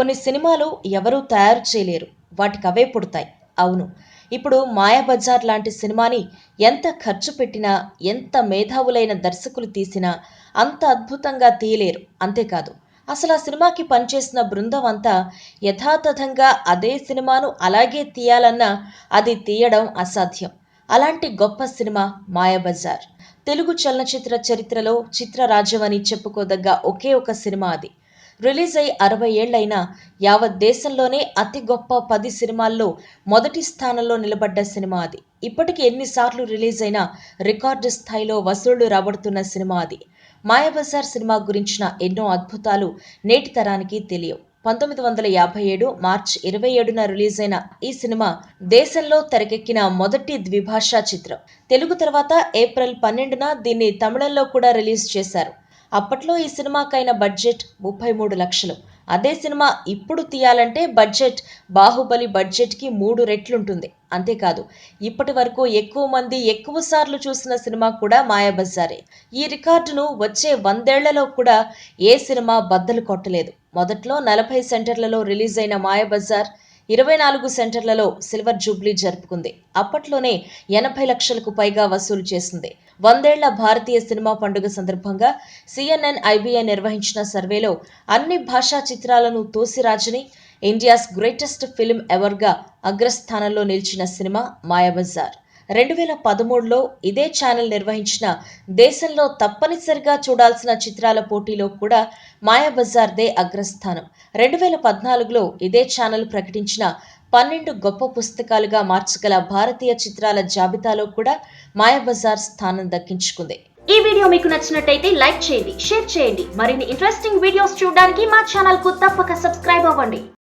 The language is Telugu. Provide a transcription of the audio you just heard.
కొన్ని సినిమాలు ఎవరూ తయారు చేయలేరు. వాటికవే పుడతాయి. అవును. ఇప్పుడు 'మాయాబజార్' లాంటి సినిమాని ఎంత ఖర్చు పెట్టినా, ఎంత మేధావులైన దర్శకులు తీసినా అంత అద్భుతంగా తీయలేరు. అంతేకాదు, అసలా సినిమాకి పనిచేసిన బృందం అంతా యథాతథంగా అదే సినిమాను అలాగే తీయాలన్నా అది తీయడం అసాధ్యం. అలాంటి గొప్ప సినిమా 'మాయాబజార్'. తెలుగు చలనచిత్ర చరిత్రలో చిత్రరాజ్యం అని చెప్పుకోదగ్గ ఒకే ఒక సినిమా అది. రిలీజ్ అయి 60 ఏళ్లైనా యావత్ దేశంలోనే అతి గొప్ప 10 సినిమాల్లో మొదటి స్థానంలో నిలబడ్డ సినిమా అది. ఇప్పటికి ఎన్నిసార్లు రిలీజ్ అయినా రికార్డు స్థాయిలో వసూళ్లు రాబడుతున్న సినిమా అది. 'మాయాబజార్' సినిమా గురించిన ఎన్నో అద్భుతాలు నేటి తరానికి తెలియవు. 1957 మార్చి 27న రిలీజ్ అయిన ఈ సినిమా దేశంలో తెరకెక్కిన మొదటి ద్విభాషా చిత్రం. తెలుగు తర్వాత ఏప్రిల్ 12న దీన్ని తమిళంలో కూడా రిలీజ్ చేశారు. అప్పట్లో ఈ సినిమాకైన బడ్జెట్ 33 లక్షలు. అదే సినిమా ఇప్పుడు తీయాలంటే బడ్జెట్ 'బాహుబలి' బడ్జెట్‌కి 3 రెట్లుంటుంది. అంతేకాదు, ఇప్పటి వరకు ఎక్కువ మంది ఎక్కువ సార్లు చూసిన సినిమా కూడా 'మాయాబజారే'. ఈ రికార్డును వచ్చే 100 ఏళ్లలో కూడా ఏ సినిమా బద్దలు కొట్టలేదు. మొదట్లో 40 సెంటర్లలో రిలీజ్ అయిన 'మాయాబజార్' 24 సెంటర్లలో సిల్వర్ జూబ్లీ జరుపుకుంది. అప్పట్లోనే 80 లక్షలకు పైగా వసూలు చేసింది. 100 ఏళ్ల భారతీయ సినిమా పండుగ సందర్భంగా CNN-IBA నిర్వహించిన సర్వేలో అన్ని భాషా చిత్రాలను తోసిరాజని ఇండియాస్ గ్రేటెస్ట్ ఫిల్మ్ ఎవర్గా అగ్రస్థానంలో నిలిచిన సినిమా 'మాయాబజార్'. 2013లో ఇదే ఛానల్ నిర్వహించిన దేశంలో తప్పనిసరిగా చూడాల్సిన చిత్రాల పోటీలో కూడా 'మాయాబజార్'దే అగ్రస్థానం. 2014లో ఇదే ఛానల్ ప్రకటించిన 12 గొప్ప పుస్తకాలుగా మార్చగల భారతీయ చిత్రాల జాబితాలో కూడా 'మాయాబజార్' స్థానం దక్కించుకుంది. ఈ వీడియో మీకు నచ్చినట్టయితే లైక్ చేయండి, షేర్ చేయండి. మరిన్ని ఇంట్రెస్టింగ్ వీడియోస్ చూడడానికి మా ఛానల్ కు తప్పక సబ్స్క్రైబ్ అవ్వండి.